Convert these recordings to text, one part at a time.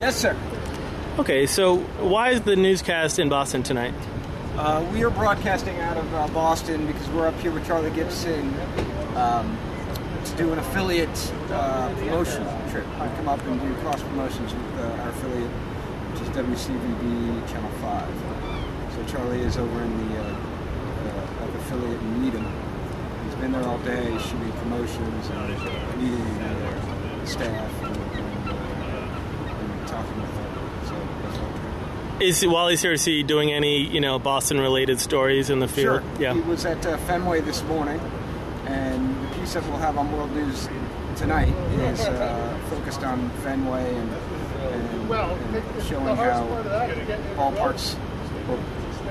Yes, sir. Okay, so why is the newscast in Boston tonight? We are broadcasting out of Boston because we're up here with Charlie Gibson to do an affiliate promotion trip. We come up and do cross promotions with our affiliate, which is WCVB Channel 5. So Charlie is over in the affiliate in Needham. He's been there all day shooting promotions and meeting the staff and talking with them. So that's all true. While he's here, is he doing any, Boston-related stories in the field? Sure. Yeah. He was at Fenway this morning, and the piece that we'll have on World News tonight is focused on Fenway and showing how ballparks or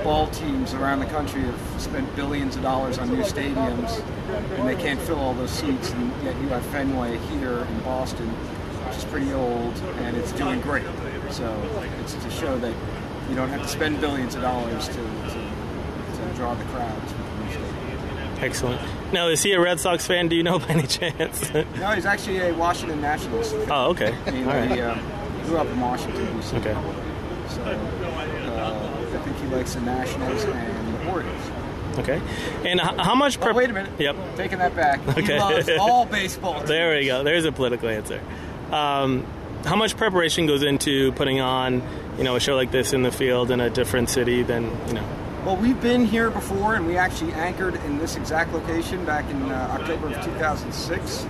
ball teams around the country have spent billions of dollars on new stadiums, and they can't fill all those seats, and yet you have Fenway here in Boston, which is pretty old, and it's doing great. So it's to show that you don't have to spend billions of dollars to draw the crowds. Excellent. Now, is he a Red Sox fan? Do you know by any chance? No, he's actually a Washington Nationals fan. Oh, okay. He grew up in Washington, D.C. Okay. So I think he likes the Nationals and the Orioles. Okay. And how much... wait a minute. Yep. Taking that back. Okay. He loves all baseball teams. There we go. There's a political answer. How much preparation goes into putting on, a show like this in the field in a different city than, Well, we've been here before, and we actually anchored in this exact location back in October of 2006.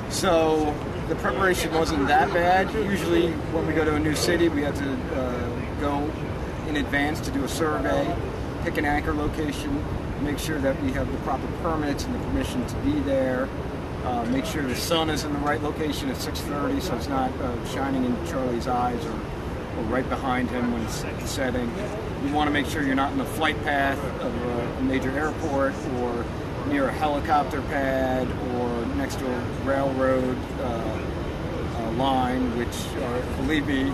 So the preparation wasn't that bad. Usually when we go to a new city, we have to go in advance to do a survey, pick an anchor location, make sure that we have the proper permits and the permission to be there. Make sure the sun is in the right location at 6:30, so it's not shining in Charlie's eyes or right behind him when it's setting. You want to make sure you're not in the flight path of a major airport or near a helicopter pad or next to a railroad line, which, believe me,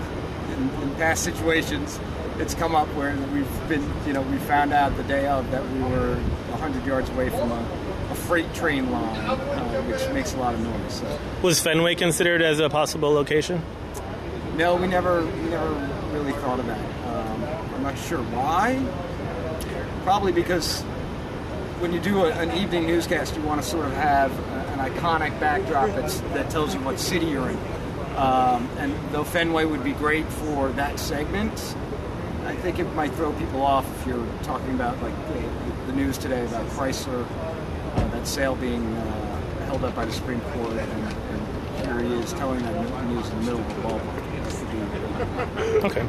in past situations, it's come up where we've been, we found out the day of that we were 100 yards away from a freight train line, which makes a lot of noise. So. Was Fenway considered as a possible location? No, we never really thought of that. I'm not sure why. Probably because when you do an evening newscast, you want to sort of have an iconic backdrop that tells you what city you're in. And though Fenway would be great for that segment, I think it might throw people off if you're talking about like the news today about Chrysler, that sale being held up by the Supreme Court, and here he is telling that news in the middle of the ballpark. Okay.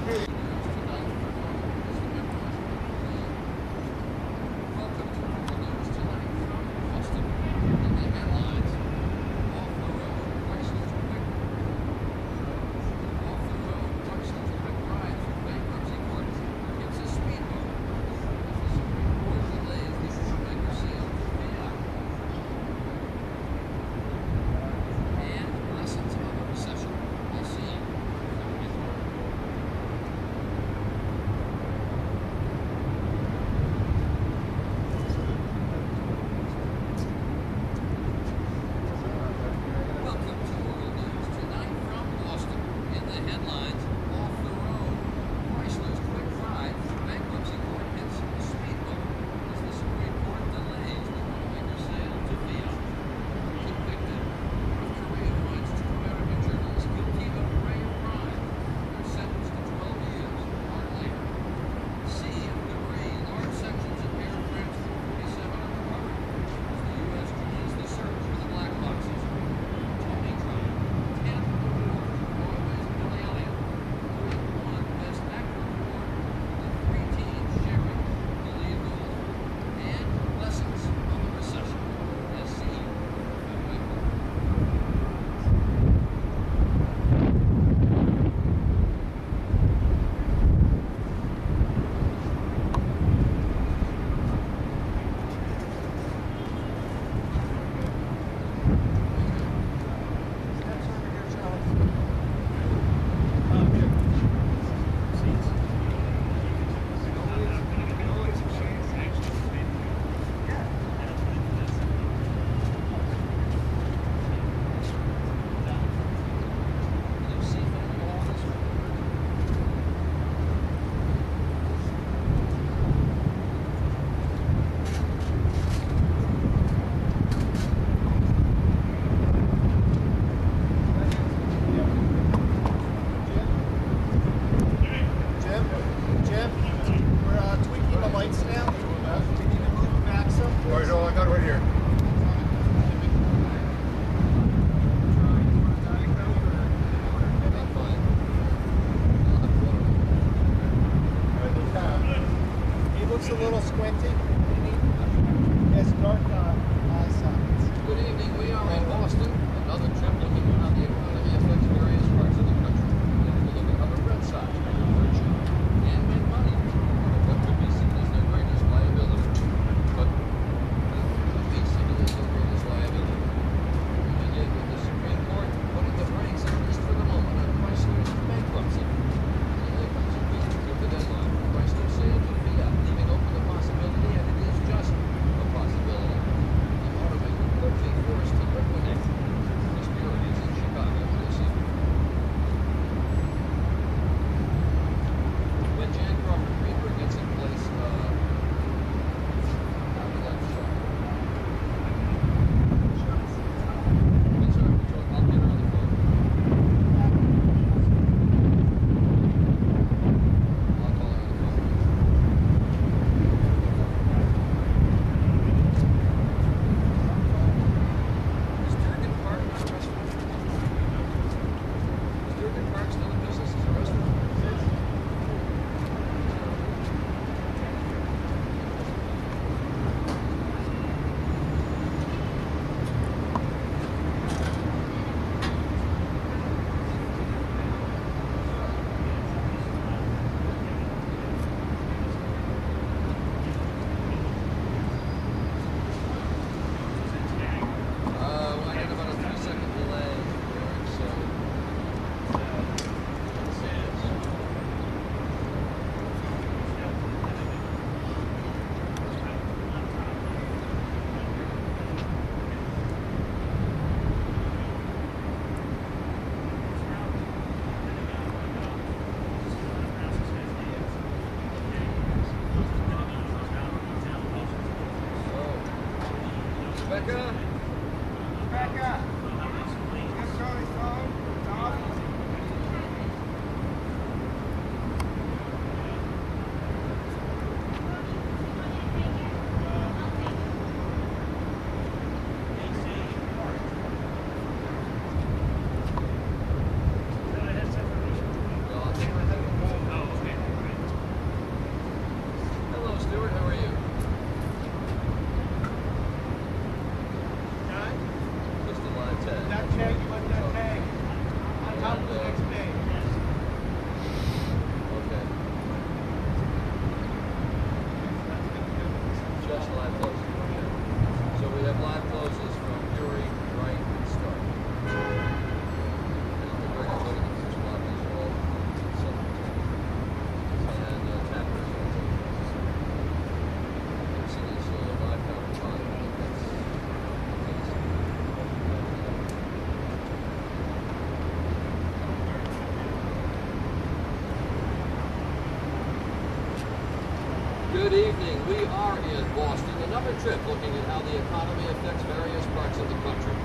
Good evening. We are in Boston. Another trip looking at how the economy affects various parts of the country.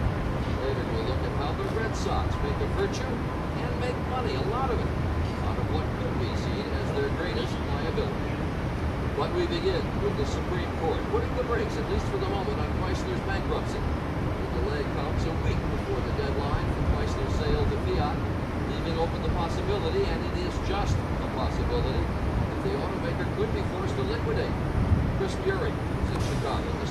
Later we'll look at how the Red Sox make a virtue and make money, a lot of it, out of what could be seen as their greatest liability. But we begin with the Supreme Court, putting the brakes, at least for the moment, on Chrysler's bankruptcy. The delay comes a week before the deadline for Chrysler's sale to Fiat, leaving open the possibility, and it is just a possibility, the automaker could be forced to liquidate. Chris Bury is in Chicago. The